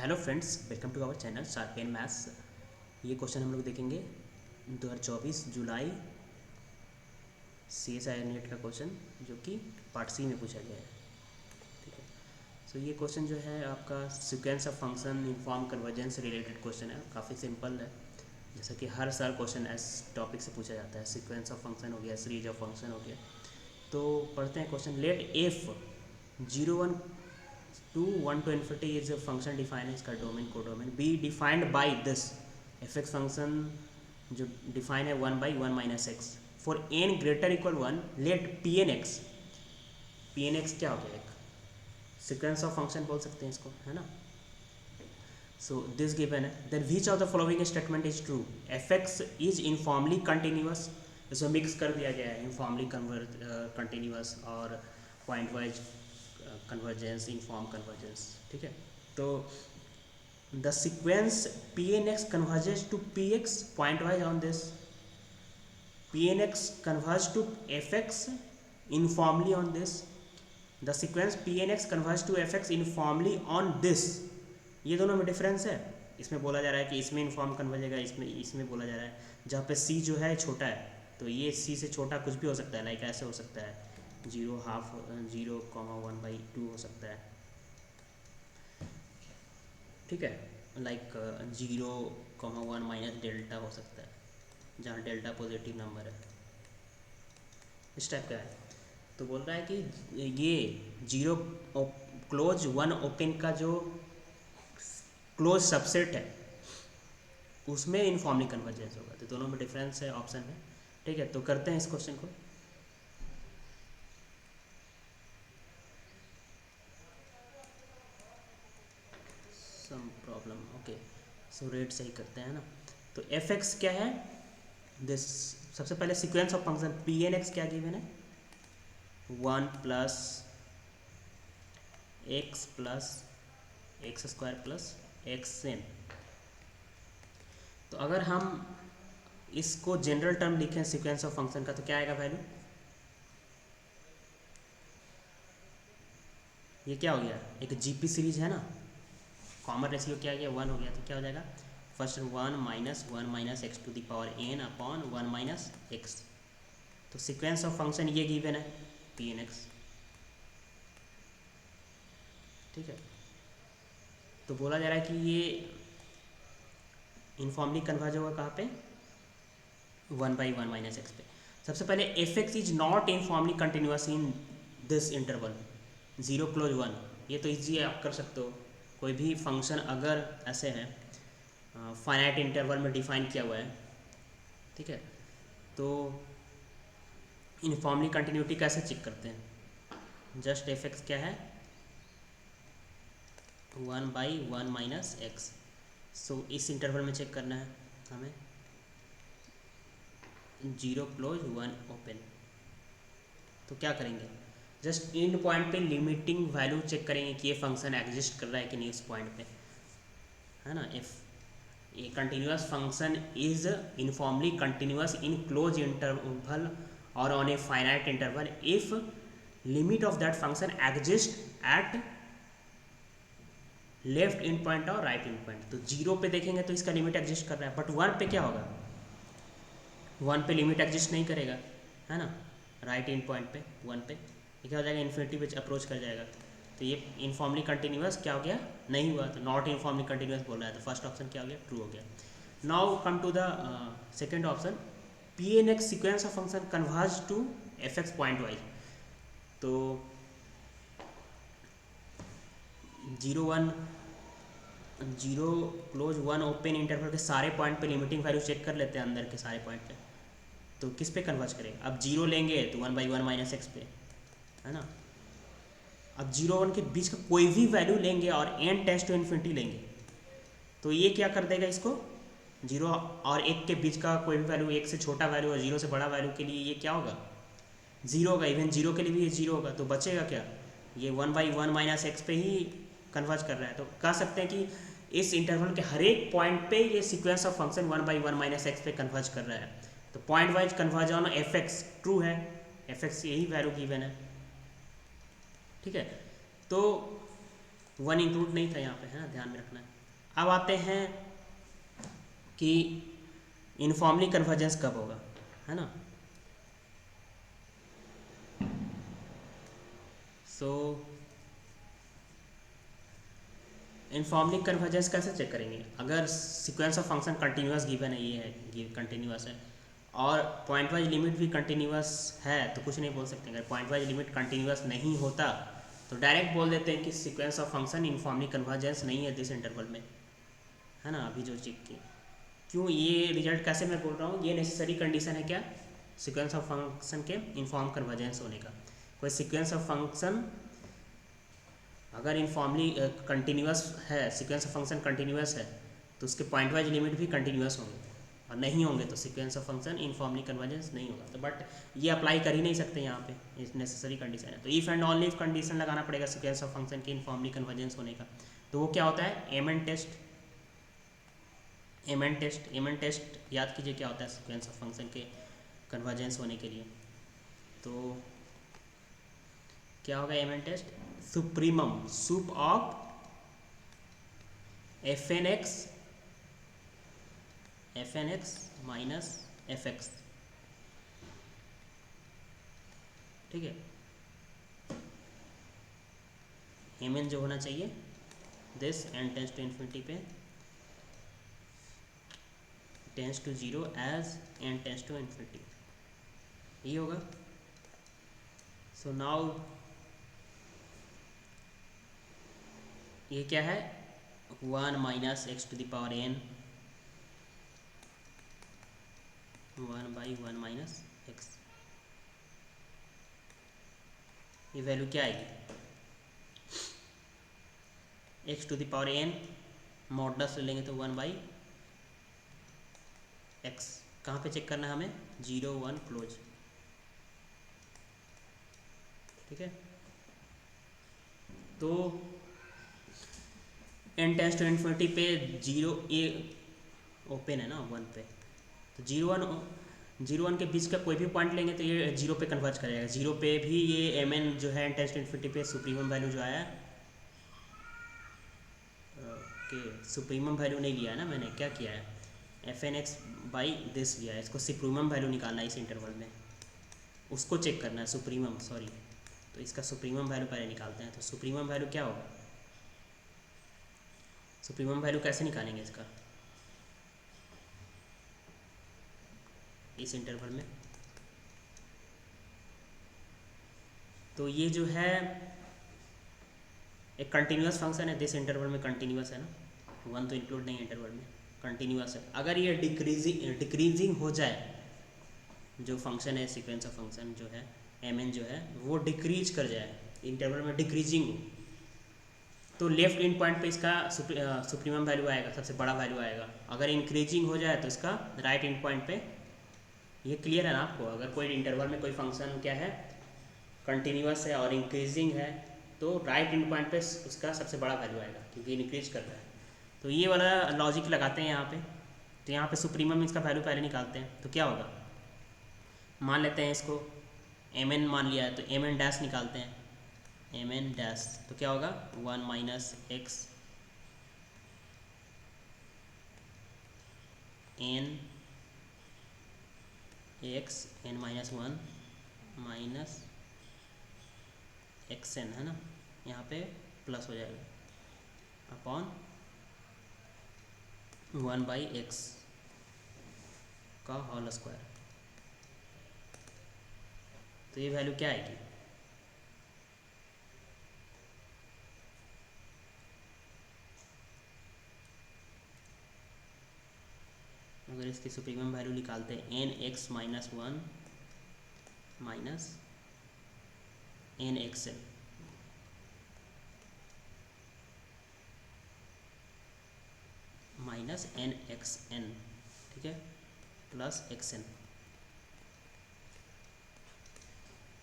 Hello friends, welcome to our channel sharp pen maths. ये question हम लोग देखेंगे 2024 जुलाई CSIR नेट का क्वेश्चन, जो कि पार्ट सी में पूछा गया है। ठीक है, सो ये क्वेश्चन जो है आपका sequence of function uniform convergence related question है। काफ़ी सिंपल है, जैसा कि हर साल क्वेश्चन इस टॉपिक से पूछा जाता है। सीक्वेंस ऑफ फंक्शन हो गया, सीरीज ऑफ फंक्शन हो गया। तो पढ़ते हैं question. Let F 0 1 to 1 to infinity is a function defined इसका domain codomain be defined by this F X function जो डिफाइन है 1/1 minus X for N greater equal 1 let P N X. P N X क्या हो गया? एक sequence of function बोल सकते हैं इसको, है ना। सो दिस गिवन है, then which of the following statement is true? F X is uniformly continuous. इसमें मिक्स कर दिया गया है यूनिफॉर्मली कंटिन्यूअस और pointwise convergence, uniform convergence. ठीक है, तो the sequence P N X converges to P X pointwise on this. P N X converge to F X uniformly on this. The sequence P N X converge to F X uniformly on this. ये दोनों में difference है। इसमें बोला जा रहा है कि इसमें यूनिफॉर्म कन्वर्जेगा, इसमें बोला जा रहा है जहाँ पे सी जो है छोटा है, तो ये सी से छोटा कुछ भी हो सकता है। लाइक ऐसे हो सकता है 0.5 हो सकता है। ठीक है, लाइक 0.1 माइनस डेल्टा हो सकता है, जहाँ डेल्टा पॉजिटिव नंबर है। इस टाइप का है। तो बोल रहा है कि ये 0 क्लोज 1 ओपन का जो क्लोज सबसेट है उसमें यूनिफॉर्मली कन्वर्जेंस होगा। तो दोनों में डिफरेंस है ऑप्शन में। ठीक है, तो करते हैं इस क्वेश्चन को। Some problem, okay. So rate सही करते हैं ना। तो एफ एक्स क्या है? दिस सबसे पहले sequence of function P N X क्या गिवन है? 1 plus X square plus X N. तो अगर हम इसको जनरल टर्म लिखें सीक्वेंस ऑफ फंक्शन का, तो क्या आएगा वैल्यू? ये क्या हो गया? एक जीपी सीरीज है ना, कॉमन रेशियो क्या गया? 1 हो गया। तो क्या हो जाएगा? First 1 minus X to the power N upon 1 minus X. तो सीक्वेंस ऑफ फंक्शन ये गिवन है पी एन एक्स। ठीक है, तो बोला जा रहा है कि ये यूनिफॉर्मली कन्वर्ज होगा कहाँ पे? 1/1 माइनस एक्स पे। सबसे पहले F X is not uniformly continuous in this interval 0 close 1। ये तो ईजी आप कर सकते हो। कोई भी फंक्शन अगर ऐसे है फाइनाइट इंटरवल में डिफाइन किया हुआ है, ठीक है, तो यूनिफॉर्मली कंटिन्यूटी कैसे चेक करते हैं? जस्ट एफ एक्स क्या है? 1/1 माइनस एक्स। सो इस इंटरवल में चेक करना है हमें 0 क्लोज 1 ओपन। तो क्या करेंगे? जस्ट इन पॉइंट पे लिमिटिंग वैल्यू चेक करेंगे कि ये फंक्शन एग्जिस्ट कर रहा है कि नहीं उस पॉइंट पे, है ना। If a continuous function is uniformly continuous in close interval और on a finite interval if limit of that function exist at left end point और राइट इन पॉइंट। तो 0 पे देखेंगे तो इसका लिमिट एग्जिस्ट कर रहा है, बट 1 पे क्या होगा? 1 पे लिमिट एग्जिस्ट नहीं करेगा, है ना। राइट इन पॉइंट पे 1 पे ये क्या हो जाएगा? इन्फिनिटी पे अप्रोच कर जाएगा। तो ये इनफॉर्मली कंटिन्यूअस क्या हो गया? नहीं हुआ। तो नॉट इनफॉर्मली कंटिन्यूअस बोल रहा है, तो फर्स्ट ऑप्शन क्या हो गया? ट्रू हो गया। Now come to the second option, P N X sequence of function converge to F X pointwise. तो 0 क्लोज 1 ओपन इंटरवल के सारे पॉइंट पे लिमिटिंग वैल्यू चेक कर लेते हैं, अंदर के सारे पॉइंट पे। तो किस पे कन्वर्ज करेंगे? अब 0 लेंगे तो 1/1 माइनस एक्स पे, है ना। अब 0 1 के बीच का कोई भी वैल्यू लेंगे और एन टेंड्स टू इन्फिनिटी लेंगे, तो ये क्या कर देगा इसको? 0 और 1 के बीच का कोई भी वैल्यू, 1 से छोटा वैल्यू और 0 से बड़ा वैल्यू के लिए ये क्या होगा? 0 होगा। इवन 0 के लिए भी ये 0 होगा। तो बचेगा क्या? ये 1/1 माइनस एक्स पे ही कन्वर्ज कर रहा है। तो कह सकते हैं कि इस इंटरवल के हर एक पॉइंट पे ये sequence of function 1/1 minus x पे कन्वर्ज कर रहा है। तो point wise converge on F x true है। एफ एक्स यही वैल्यू गिवन है। ठीक है, तो 1 इंक्लूड नहीं था यहाँ पे, है ना, ध्यान में रखना है। अब आते हैं कि यूनिफॉर्मली कन्वर्जेंस कब होगा, है ना। सो यूनिफॉर्मली कन्वर्जेंस कैसे चेक करेंगे? अगर sequence of function continuous given है, ये है कंटिन्यूस है, और पॉइंट वाइज लिमिट भी कंटिन्यूस है, तो कुछ नहीं बोल सकते। अगर पॉइंट वाइज लिमिट कंटिन्यूस नहीं होता तो डायरेक्ट बोल देते हैं कि sequence of function uniformly convergence नहीं है दिस इंटरवल में, है ना। अभी जो चेक किए, क्यों ये रिजल्ट कैसे मैं बोल रहा हूँ, ये नेसेसरी कंडीशन है क्या, सीक्वेंस ऑफ फंक्शन के यूनिफॉर्म कन्वर्जेंस होने का। कोई सीक्वेंस ऑफ फंक्शन अगर यूनिफॉर्मली कंटिन्यूस है, सीक्वेंस ऑफ फंक्शन कंटिन्यूस है, तो उसके पॉइंट वाइज लिमिट भी कंटिन्यूस होंगे, और नहीं होंगे तो sequence of function uniformly convergence नहीं होगा। तो बट ये अप्लाई कर ही नहीं सकते यहाँ पे, ये नेसेसरी कंडीशन है। तो if and only if condition लगाना पड़ेगा सीक्वेंस ऑफ फंक्शन के यूनिफॉर्मली कन्वर्जेंस होने का। तो वो क्या होता है, M N test. M N test याद कीजिए क्या होता है सीक्वेंस ऑफ फंक्शन के कन्वर्जेंस होने के लिए। तो क्या होगा M N test, supremum sup of F N X minus F X, ठीक है। एम एन जो होना चाहिए this N tends to infinity पे tends to 0 as N tends to infinity, ये होगा। सो नाउ ये क्या है, 1 minus X to the power N, 1/1 minus X, ये वैल्यू क्या आएगी, X to the power N modulus ले लेंगे तो 1/x। कहाँ पे चेक करना है हमें, 0 1 क्लोज, ठीक है। तो एन टेंस टू इन्फिनिटी पे 0 ए ओपन है ना 1 पे, तो 0 1 के बीच का कोई भी पॉइंट लेंगे तो ये 0 पे कन्वर्ज करेगा। 0 पे भी ये एम एन जो है एन टेंस टू इन्फिनिटी पे सुप्रीमम वैल्यू जो आया, ओके सुप्रीमम वैल्यू नहीं लिया है ना मैंने, क्या किया है, F N X by this लिया है, इसको सुप्रीमम वैल्यू निकालना है इस इंटरवल में, उसको चेक करना है सुप्रीमम, सॉरी। तो इसका सुप्रीमम वैल्यू पहले निकालते हैं। तो सुप्रीमम वैल्यू क्या होगा, सुप्रीमम वैल्यू कैसे निकालेंगे इसका इस इंटरवल में। तो ये जो है एक कंटिन्यूस फंक्शन है, दिस इंटरवल में कंटिन्यूस है ना, 1 तो इंक्लूड नहीं इंटरवल में, कंटिन्यूस है। अगर ये डिक्रीजिंग हो जाए, जो फंक्शन है सीक्वेंस ऑफ फंक्शन जो है एम एन जो है वो डिक्रीज कर जाए, इंटरवल में डिक्रीजिंग हो, तो लेफ्ट इन पॉइंट पे इसका सुप्रीमम वैल्यू आएगा, सबसे बड़ा वैल्यू आएगा। अगर इंक्रीजिंग हो जाए तो इसका राइट इन पॉइंट पे, ये क्लियर है ना आपको, अगर कोई इंटरवल में कोई फंक्शन क्या है कंटिन्यूस है और इंक्रीजिंग है, तो राइट इन पॉइंट पे उसका सबसे बड़ा वैल्यू आएगा क्योंकि इंक्रीज कर रहा है। तो ये वाला लॉजिक लगाते हैं यहाँ पे। तो यहाँ पे सुप्रीमम इसका वैल्यू पहले निकालते हैं, तो क्या होगा, मान लेते हैं इसको एम एन मान लिया है, तो एम एन डैश निकालते हैं, एम एन डैश तो क्या होगा 1 minus X N X N minus 1 minus X N, है ना, यहाँ पे प्लस हो जाएगा अपॉन 1/x का होल स्क्वायर। तो ये वैल्यू क्या आएगी, अगर इसकी सुप्रीमम वैल्यू निकालते हैं N X minus 1 minus N X N, minus N X N, ठीक है, प्लस एक्स एन,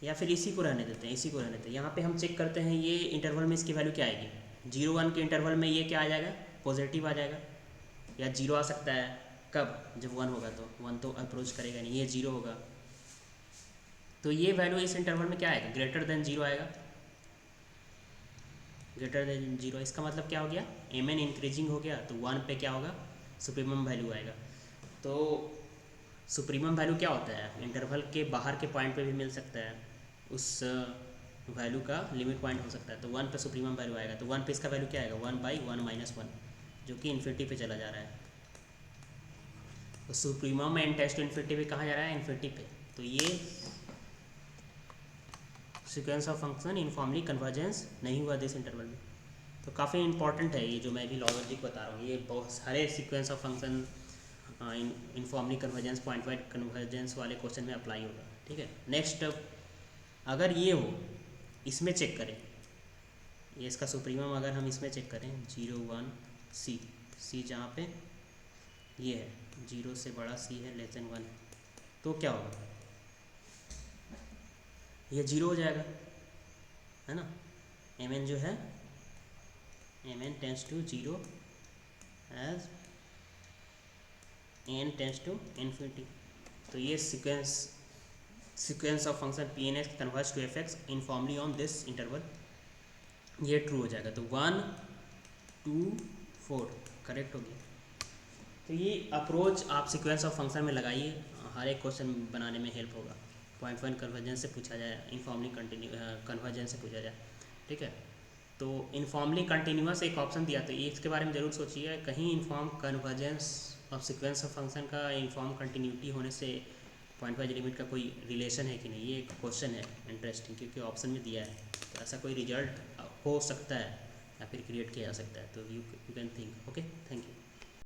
या फिर इसी को रहने देते हैं, इसी को रहने देते हैं। यहाँ पे हम चेक करते हैं ये इंटरवल में इसकी वैल्यू क्या आएगी, 0 1 के इंटरवल में ये क्या आ जाएगा, पॉजिटिव आ जाएगा, या 0 आ सकता है, कब, जब 1 होगा, तो 1 तो अप्रोच करेगा नहीं, ये 0 होगा। तो ये वैल्यू इस इंटरवल में क्या आएगा, ग्रेटर देन 0 आएगा, ग्रेटर देन 0, इसका मतलब क्या हो गया, एम एन इंक्रीजिंग हो गया तो 1 पे क्या होगा, सुप्रीमम वैल्यू आएगा। तो सुप्रीमम वैल्यू क्या होता है, इंटरवल के बाहर के पॉइंट पे भी मिल सकता है, उस वैल्यू का लिमिट पॉइंट हो सकता है। तो 1 पे सुप्रीमम वैल्यू आएगा, तो 1 पे इसका वैल्यू क्या आएगा, 1/1 - 1 जो कि इन्फिनिटी पे चला जा रहा है। तो supremum and test to infinity पे कहाँ जा रहा है, इन्फिनिटी पे। तो ये sequence of function uniformly convergence नहीं हुआ दिस इंटरवल में। तो काफ़ी इंपॉर्टेंट है ये जो मैं भी लॉजिक बता रहा हूँ, ये बहुत सारे sequence of function uniformly convergence, point wide convergence वाले क्वेश्चन में अप्लाई होगा। ठीक है, नेक्स्ट अगर ये हो, इसमें चेक करें, ये इसका सुप्रीमम अगर हम इसमें चेक करें 0 1 सी, सी जहाँ पे ये है 0 से बड़ा सी है, लेस देन 1, तो क्या होगा, ये 0 हो जाएगा, है ना। एम एन जो है, M N tends to 0 as N tends to infinity. तो ये sequence of function P N X converge to F X uniformly on this interval, ये ट्रू हो जाएगा। तो 1 2 4 करेक्ट हो गया। तो ये अप्रोच आप सीक्वेंस ऑफ फंक्शन में लगाइए, हर एक क्वेश्चन बनाने में हेल्प होगा। पॉइंट वन कन्वर्जेंस से पूछा जाए, इनफॉर्मली कन्वर्जेंस से पूछा जाए। ठीक है, तो इनफॉर्मली कंटिन्यूस एक ऑप्शन दिया, तो ये इसके बारे में ज़रूर सोचिए, कहीं inform convergence of sequence of function का इनफॉर्म कंटिन्यूटी होने से पॉइंट वाइज लिमिट का कोई रिलेशन है कि नहीं, ये एक क्वेश्चन है इंटरेस्टिंग, क्योंकि ऑप्शन में दिया है। तो ऐसा कोई रिजल्ट हो सकता है या फिर क्रिएट किया जा सकता है। तो you can think. Okay, thank you.